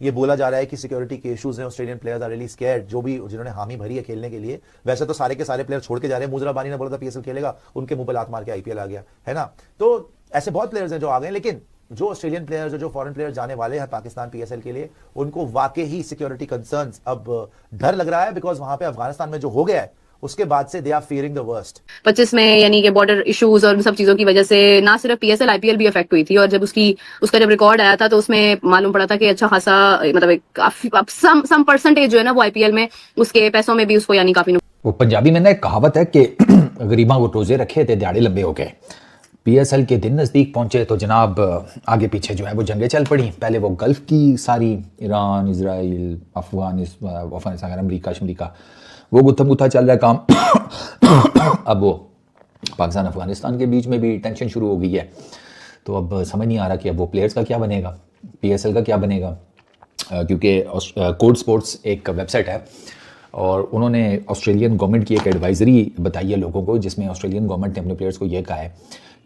ये बोला जा रहा है कि सिक्योरिटी के इश्यूज हैं, Australian players are really scared, जो भी जिन्होंने हामी भरी है खेलने के लिए। वैसे तो सारे के सारे प्लेयर छोड़ के जा रहे हैं। मुजरा बानी ने बोला था पीएसएल खेलेगा, उनके मुंह पे लात मार के आईपीएल आ गया है ना। तो ऐसे बहुत प्लेयर्स हैं जो आ गए, लेकिन जो ऑस्ट्रेलियन प्लेयर्स, जो फॉरेन प्लेयर्स जाने वाले हैं पाकिस्तान पीएसएल के लिए, उनको वाकई ही सिक्योरिटी कंसर्न्स अब डर लग रहा है, बिकॉज वहां पे अफगानिस्तान में जो हो गया है उसके बाद से they are fearing the worst. 25 में यानी कि बॉर्डर इश्यूज और सब चीजों की वजह से ना सिर्फ पीएसएल आईपीएल भी अफेक्ट हुई थी, और जब उसका जब रिकॉर्ड आया था तो उसमें मालूम पड़ा था कि अच्छा खासा मतलब काफी सम परसेंटेज जो है ना वो आईपीएल में उसके पैसों में भी उसको यानी काफी। वो पंजाबी में ना एक कहावत है कि गरीबा वो रोजे रखे थे दिहाड़े लंबे हो गए। पीएसएल के दिन नज़दीक पहुंचे तो जनाब आगे पीछे जो है वो जंगें चल पड़ी। पहले वो गल्फ की सारी, ईरान, इजराइल, अफगानिस्तान, अमरीका वो गुत्थम गुत्था चल रहा है काम। अब वो पाकिस्तान अफगानिस्तान के बीच में भी टेंशन शुरू हो गई है। तो अब समझ नहीं आ रहा कि अब वो प्लेयर्स का क्या बनेगा, पीएसएल का क्या बनेगा। क्योंकि कोड स्पोर्ट्स एक वेबसाइट है और उन्होंने ऑस्ट्रेलियन गवर्नमेंट की एक एडवाइजरी बताई है लोगों को, जिसमें ऑस्ट्रेलियन गवर्नमेंट ने अपने प्लेयर्स को ये कहा है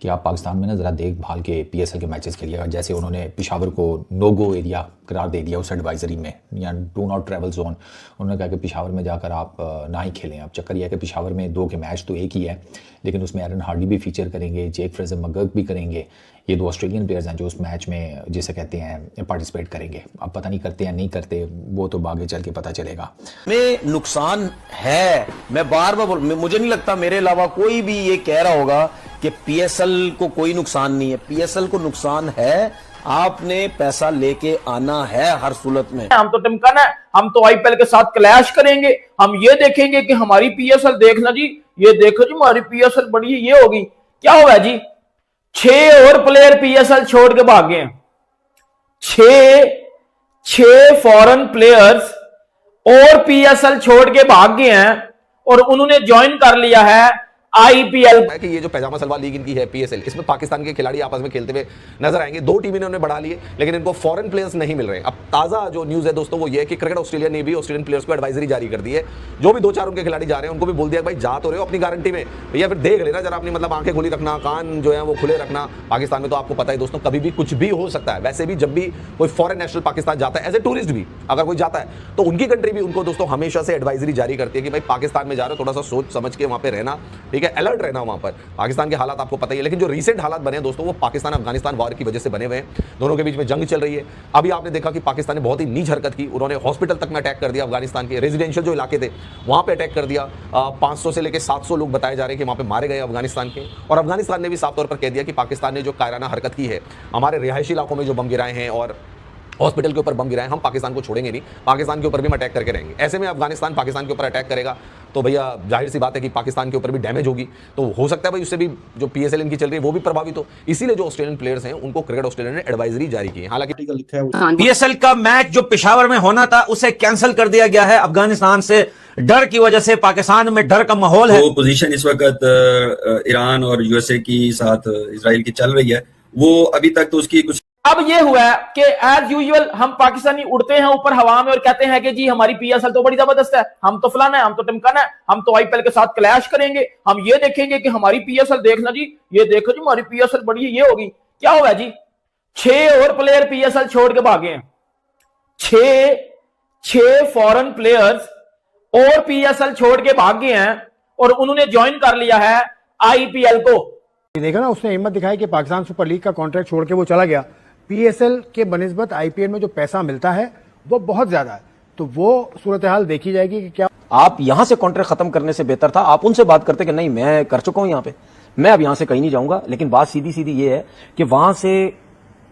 कि आप पाकिस्तान में ना ज़रा देखभाल के पीएसएल के मैचेस खेलिएगा। जैसे उन्होंने पेशावर को नो गो एरिया करार दे दिया उस एडवाइजरी में, या डू नॉट ट्रैवल जोन। उन्होंने कहा कि पेशावर में जाकर आप ना ही खेलें। अब चक्कर यह है कि पेशावर में 2 के मैच तो एक ही है, लेकिन उसमें एरन हार्डी भी फीचर करेंगे, जेक फ्रेजर मगर्क भी करेंगे। ये 2 ऑस्ट्रेलियन प्लेयर्स हैं जो उस मैच में जिसे कहते हैं पार्टिसिपेट करेंगे। अब पता नहीं करते या नहीं करते, वो तो आगे चल के पता चलेगा। में नुकसान है, मैं बार बार मुझे नहीं लगता मेरे अलावा कोई भी ये कह रहा होगा कि पीएसएल को कोई नुकसान नहीं है। पीएसएल को नुकसान है, आपने पैसा लेके आना है हर सूरत में। हम तो टिमकन है, हम तो आईपीएल के साथ क्लैश करेंगे, हम ये देखेंगे कि हमारी पीएसएल देखना जी, ये देखो जी हमारी पीएसएल बड़ी है, ये होगी। क्या होगा जी, 6 और प्लेयर पीएसएल छोड़ के भाग गए हैं। 6 फॉरेन प्लेयर्स और पीएसएल छोड़ के भाग गए हैं और उन्होंने ज्वाइन कर लिया है आईपीएल। कि ये जो पैजामा सलवार लीग इनकी है पीएसएल, इसमें पाकिस्तान के खिलाड़ी आपस में खेलते हुए नजर आएंगे। 2 टीम इन्होंने बढ़ा लिए, लेकिन इनको फॉरेन प्लेयर्स नहीं मिल रहे। अब ताजा जो न्यूज है दोस्तों वो ये है कि क्रिकेट ऑस्ट्रेलिया ने भी ऑस्ट्रेलियन प्लेयर्स को एडवाइजरी जारी कर दी है। जो भी 2-4 उनके खिलाड़ी जा रहे हैं उनको भी बोल दिया भाई जा तो रहे हो अपनी गारंटी में, भैया फिर देख लेना जरा, अपनी मतलब आंखें खुली रखना, कान जो है वो खुले रखना। पाकिस्तान में तो आपको पता है दोस्तों कभी भी कुछ भी हो सकता है। वैसे भी जब भी कोई फॉरेन नेशनल पाकिस्तान जाता है, एज ए टूरिस्ट भी अगर कोई जाता है, तो उनकी कंट्री भी उनको दोस्तों हमेशा से एडवाइजरी जारी करती है कि भाई पाकिस्तान में जा रहे हो, थोड़ा सा सोच समझ के वहां पे रहना, ठीक है, अलर्ट रहना वहां पर। पाकिस्तान के हालात आपको पता ही है, लेकिन जो रीसेंट हालात बने हैं दोस्तों वो पाकिस्तान अफगानिस्तान वॉर की वजह से बने हुए हैं। दोनों के बीच में जंग चल रही है। अभी आपने देखा कि पाकिस्तान ने बहुत ही नीच हरकत की, उन्होंने हॉस्पिटल तक में अटैक कर दिया। अफगानिस्तान के रेजिडेंशियल जो इलाके थे वहां पे अटैक कर दिया। 500 से लेकर 700 लोग बताए जा रहे हैं कि वहां पे मारे गए अफगानिस्तान के। और अफगानिस्तान ने भी साफ तौर पर कह दिया कि पाकिस्तान ने जो कायराना हरकत की है, हमारे रिहायशी इलाकों में जो बम गिराए हैं और हॉस्पिटल के ऊपर बम गिराए, हम पाकिस्तान को छोड़ेंगे नहीं, पाकिस्तान के ऊपर भी हम अटैक करके रहेंगे। ऐसे में अफगानिस्तान पाकिस्तान के ऊपर अटैक करेगा तो भैया जाहिर सी बात है कि पाकिस्तान के ऊपर भी डैमेज होगी। तो हो सकता है भाई उससे भी जो पीएसएल इनकी चल रही है वो भी प्रभावित हो। इसीलिए जो ऑस्ट्रेलियन प्लेयर्स हैं उनको क्रिकेट ऑस्ट्रेलिया ने एडवाइजरी जारी की है। हालांकि पीएसएल का मैच जो पेशावर में होना था उसे कैंसिल कर दिया गया है अफगानिस्तान से, डर की वजह से। पाकिस्तान में डर का माहौल है। वो पोजीशन इस वक्त ईरान और यूएसए की साथ इजराइल की चल रही है, वो अभी तक तो उसकी कुछ। अब ये हुआ है कि एज यूजुअल हम पाकिस्तानी उड़ते हैं ऊपर हवा में और कहते हैं कि जी हमारी पीएसएल तो बड़ी जबरदस्त है, हम तो फलाना है, हम तो टिमकाना है, हम तो आईपीएल के साथ क्लैश करेंगे, हम ये देखेंगे कि हमारी पीएसएल देखना जी, ये देखो जी हमारी पीएसएल बड़ी है, ये होगी। क्या होगा जी, 6 और प्लेयर पीएसएल छोड़ के भागे हैं। 6 फॉरेन प्लेयर्स और पीएसएल छोड़ के भाग गए हैं और उन्होंने ज्वाइन कर लिया है आईपीएल को। देखा ना, उसने हिम्मत दिखाई कि पाकिस्तान सुपर लीग का कॉन्ट्रैक्ट छोड़ के वो चला गया। पीएसएल के बनिस्बत आईपीएल में जो पैसा मिलता है वो बहुत ज्यादा है, तो वो सूरत हाल देखी जाएगी कि क्या। आप यहां से कॉन्ट्रैक्ट खत्म करने से बेहतर था आप उनसे बात करते कि नहीं मैं कर चुका हूं यहां पे, मैं अब यहां से कहीं नहीं जाऊंगा। लेकिन बात सीधी सीधी ये है कि वहां से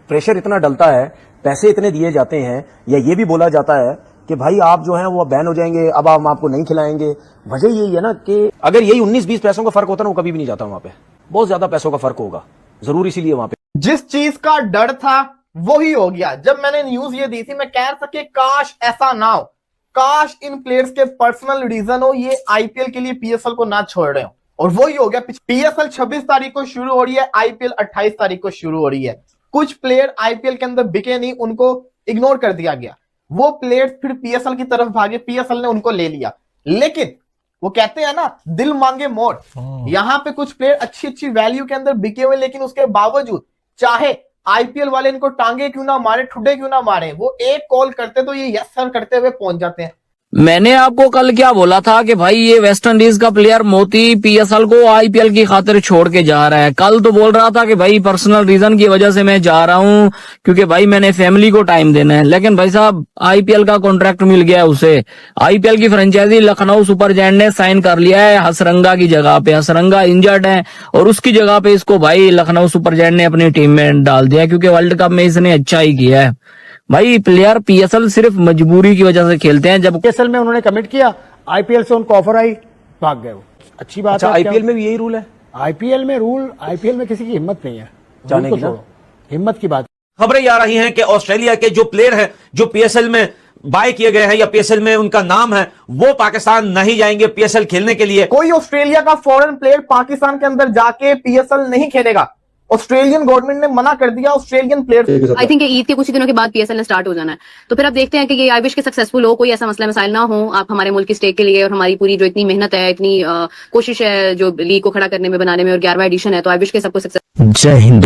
प्रेशर इतना डलता है, पैसे इतने दिए जाते हैं, या ये भी बोला जाता है कि भाई आप जो है वो बैन हो जाएंगे, अब हम आपको नहीं खिलाएंगे। वजह यही है ना कि अगर यही 19-20 पैसों का फर्क होता ना वो कभी भी नहीं जाता वहां पे, बहुत ज्यादा पैसों का फर्क होगा जरूर, इसीलिए वहां पे जिस चीज का डर था वही हो गया। जब मैंने न्यूज ये दी थी मैं कह सके काश ऐसा ना हो, काश इन प्लेयर्स के पर्सनल रीजन हो, ये आईपीएल के लिए पीएसएल को ना छोड़ रहे हो, और वही हो गया। पीएसएल 26 तारीख को शुरू हो रही है, आईपीएल 28 तारीख को शुरू हो रही है। कुछ प्लेयर आईपीएल के अंदर बिके नहीं, उनको इग्नोर कर दिया गया, वो प्लेयर फिर पीएसएल की तरफ भागे, पीएसएल ने उनको ले लिया। लेकिन वो कहते हैं ना दिल मांगे मोर, यहां पे कुछ प्लेयर अच्छी अच्छी वैल्यू के अंदर बिके हुए, लेकिन उसके बावजूद चाहे आईपीएल वाले इनको टांगे क्यों ना मारे, ठुड्डे क्यों ना मारे, वो एक कॉल करते तो ये यस सर करते हुए पहुंच जाते हैं। मैंने आपको कल क्या बोला था कि भाई ये वेस्ट इंडीज का प्लेयर मोती पीएसएल को आईपीएल की खातिर छोड़ के जा रहा है। कल तो बोल रहा था कि भाई पर्सनल रीजन की वजह से मैं जा रहा हूं क्योंकि भाई मैंने फैमिली को टाइम देना है। लेकिन भाई साहब आईपीएल का कॉन्ट्रैक्ट मिल गया है उसे। आईपीएल की फ्रेंचाइजी लखनऊ सुपर जायंट ने साइन कर लिया है हसरंगा की जगह पे। हसरंगा इंजर्ड है और उसकी जगह पे इसको भाई लखनऊ सुपर जायंट ने अपनी टीम में डाल दिया क्योंकि वर्ल्ड कप में इसने अच्छा ही किया है। भाई प्लेयर पीएसएल सिर्फ मजबूरी की वजह से खेलते हैं। जब पीएसएल में उन्होंने कमिट किया, आईपीएल से उनको ऑफर आई, भाग गए वो। अच्छी बात अच्छा, है। आईपीएल में भी यही रूल है? आईपीएल में किसी की हिम्मत नहीं है जाने को की ना? छोड़ो, हिम्मत की बात। खबरें आ रही हैं कि ऑस्ट्रेलिया के जो प्लेयर हैं जो पीएसएल में बाय किए गए हैं या पीएसएल में उनका नाम है वो पाकिस्तान नहीं जाएंगे पीएसएल खेलने के लिए। कोई ऑस्ट्रेलिया का फॉरेन प्लेयर पाकिस्तान के अंदर जाके पीएसएल नहीं खेलेगा। ऑस्ट्रेलियन गवर्नमेंट ने मना कर दिया Australian player. I think Eid के कुछ ही दिनों के बाद पीएसएल ने स्टार्ट हो जाना है, तो फिर अब देखते हैं कि ये आई विश के सक्सेसफुल हो, कोई ऐसा मसला मसाइल ना हो। आप हमारे मुल्क की स्टेक के लिए और हमारी पूरी जो इतनी मेहनत है, इतनी कोशिश है जो लीग को खड़ा करने में, बनाने में, और 11वां एडिशन है, तो आई विश के सबको सक्सेस। जय हिंद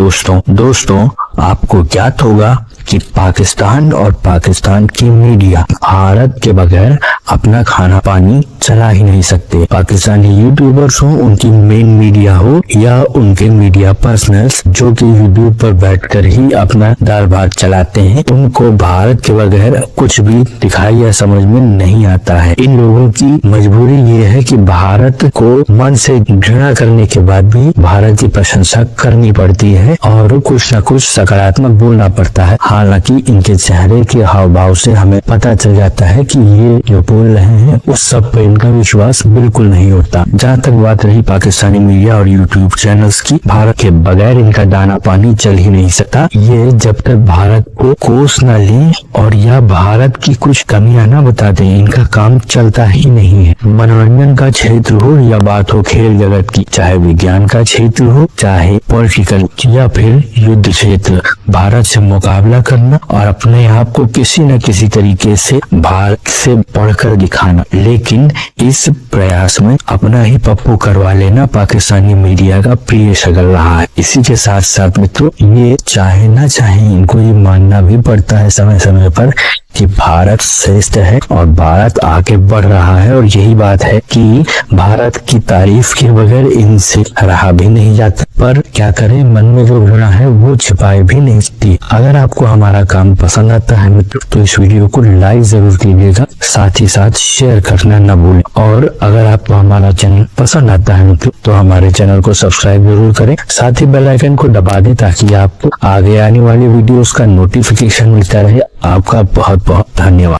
दोस्तों, आपको ज्ञात होगा कि पाकिस्तान और पाकिस्तान की मीडिया भारत के बगैर अपना खाना पानी चला ही नहीं सकते। पाकिस्तानी यूट्यूबर्स हो, उनकी मेन मीडिया हो या उनके मीडिया पर्सनल्स जो कि यूट्यूब पर बैठकर ही अपना दाल भात चलाते हैं, उनको भारत के बगैर कुछ भी दिखाई या समझ में नहीं आता है। इन लोगों की मजबूरी ये है कि भारत को मन से घृणा करने के बाद भी भारत की प्रशंसा करनी पड़ती है और कुछ न कुछ सकारात्मक बोलना पड़ता है। हालांकि इनके चेहरे के हाव भाव से हमें पता चल जाता है कि ये जो बोल रहे हैं उस सब पे इनका विश्वास बिल्कुल नहीं होता। जहाँ तक बात रही पाकिस्तानी मीडिया और यूट्यूब चैनल्स की, भारत के बगैर इनका दाना पानी चल ही नहीं सकता। ये जब तक भारत को कोस न ले और या भारत की कुछ कमियां न बता दें, इनका काम चलता ही नहीं है। मनोरंजन का क्षेत्र हो या बात हो खेल जगत की, चाहे विज्ञान का क्षेत्र हो, चाहे पॉलिटिकल या फिर युद्ध क्षेत्र, भारत से मुकाबला करना और अपने आप को किसी न किसी तरीके से भारत से बढ़कर दिखाना। लेकिन इस प्रयास में अपना ही पप्पू करवा लेना पाकिस्तानी मीडिया का प्रिय शगल रहा है। इसी के साथ साथ मित्रों, ये चाहे ना चाहे इनको ये मानना भी पड़ता है समय समय पर कि भारत श्रेष्ठ है और भारत आगे बढ़ रहा है, और यही बात है कि भारत की तारीफ के बगैर इनसे रहा भी नहीं जाता। पर क्या करें, मन में जो घृणा है वो छिपाए भी नहीं सकती। अगर आपको हमारा काम पसंद आता है मित्रों तो इस वीडियो को लाइक जरूर कीजिएगा, साथ ही साथ शेयर करना न भूलें। और अगर आपको हमारा चैनल पसंद आता है मित्रों तो हमारे चैनल को सब्सक्राइब जरूर करें, साथ ही बेल आइकन को दबा दें ताकि आपको आगे आने वाली वीडियोस का नोटिफिकेशन मिलता रहे। आपका बहुत बहुत धन्यवाद।